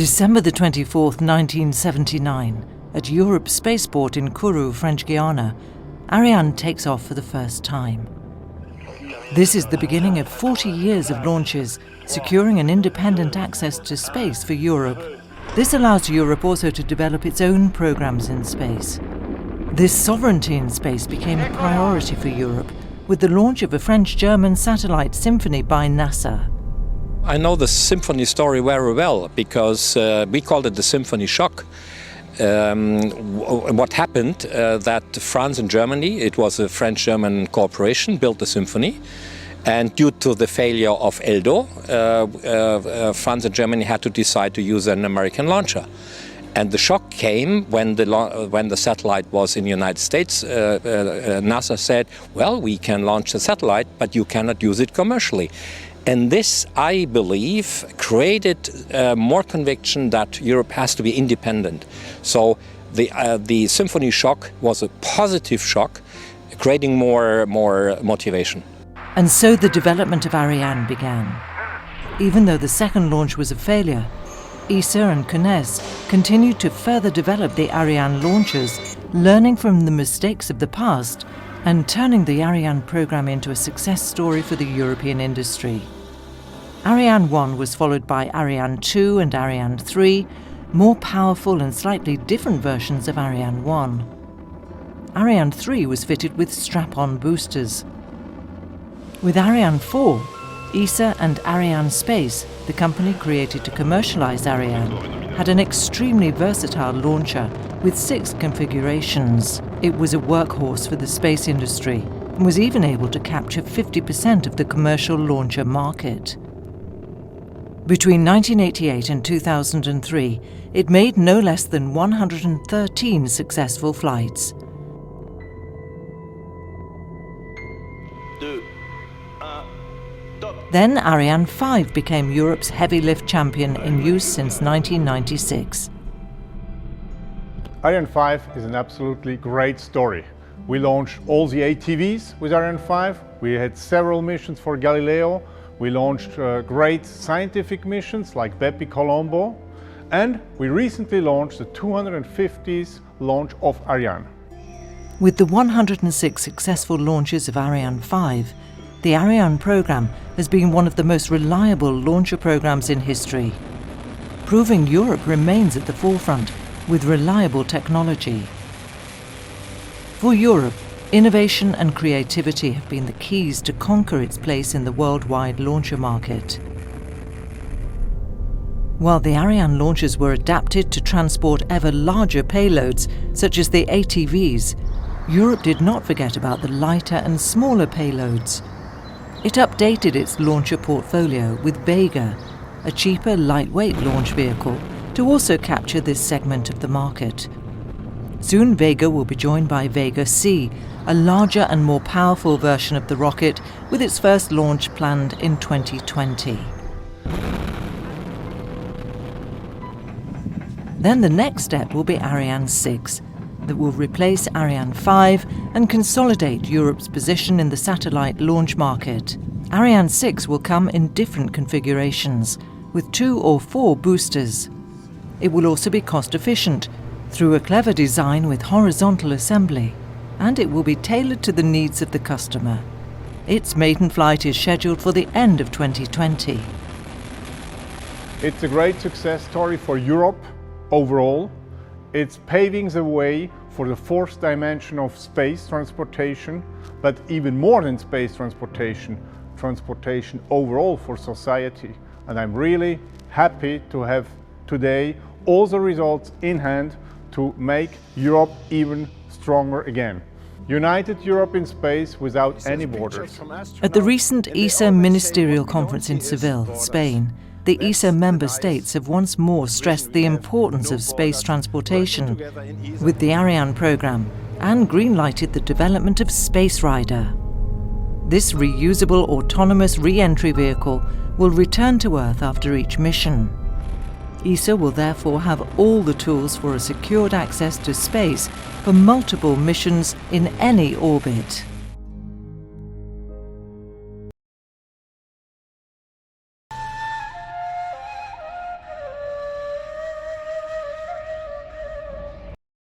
December the 24th, 1979, at Europe's spaceport in Kourou, French Guiana, Ariane takes off for the first time. This is the beginning of 40 years of launches, securing an independent access to space for Europe. This allows Europe also to develop its own programs in space. This sovereignty in space became a priority for Europe with the launch of a French-German satellite Symphony by NASA. I know the symphony story very well because we called it the symphony shock. What happened that France and Germany, it was a French-German cooperation, built the symphony. And due to the failure of ELDO, France and Germany had to decide to use an American launcher. And the shock came when the satellite was in the United States. NASA said, well, we can launch the satellite, but you cannot use it commercially. And this, I believe, created more conviction that Europe has to be independent. So the symphony shock was a positive shock, creating more motivation. And so the development of Ariane began. Even though the second launch was a failure, ESA and Kánat continued to further develop the Ariane launchers, learning from the mistakes of the past and turning the Ariane program into a success story for the European industry. Ariane 1 was followed by Ariane 2 and Ariane 3, more powerful and slightly different versions of Ariane 1. Ariane 3 was fitted with strap-on boosters. With Ariane 4, ESA and Ariane Space, the company created to commercialize Ariane, had an extremely versatile launcher with 6 configurations. It was a workhorse for the space industry and was even able to capture 50% of the commercial launcher market. Between 1988 and 2003, it made no less than 113 successful flights. Then Ariane 5 became Europe's heavy lift champion in use since 1996. Ariane 5 is an absolutely great story. We launched all the ATVs with Ariane 5. We had several missions for Galileo. We launched great scientific missions like Bepi Colombo. And we recently launched the 250th launch of Ariane. With the 106 successful launches of Ariane 5, the Ariane program has been one of the most reliable launcher programs in history, proving Europe remains at the forefront with reliable technology. For Europe, innovation and creativity have been the keys to conquer its place in the worldwide launcher market. While the Ariane launchers were adapted to transport ever larger payloads, such as the ATVs, Europe did not forget about the lighter and smaller payloads. It updated its launcher portfolio with Vega, a cheaper, lightweight launch vehicle, to also capture this segment of the market. Soon Vega will be joined by Vega C, a larger and more powerful version of the rocket, with its first launch planned in 2020. Then the next step will be Ariane 6, that will replace Ariane 5 and consolidate Europe's position in the satellite launch market. Ariane 6 will come in different configurations, with 2 or 4 boosters. It will also be cost-efficient, through a clever design with horizontal assembly, and it will be tailored to the needs of the customer. Its maiden flight is scheduled for the end of 2020. It's a great success story for Europe overall. It's paving the way for the 4th dimension of space transportation, but even more than space transportation, transportation overall for society. And I'm really happy to have today all the results in hand to make Europe even stronger again. United Europe in space without any borders. At the recent ESA ministerial conference in Seville, Spain, the ESA member states have once more stressed the importance of space transportation with the Ariane program and green-lighted the development of Space Rider. This reusable autonomous re-entry vehicle will return to Earth after each mission. ESA will therefore have all the tools for a secured access to space for multiple missions in any orbit.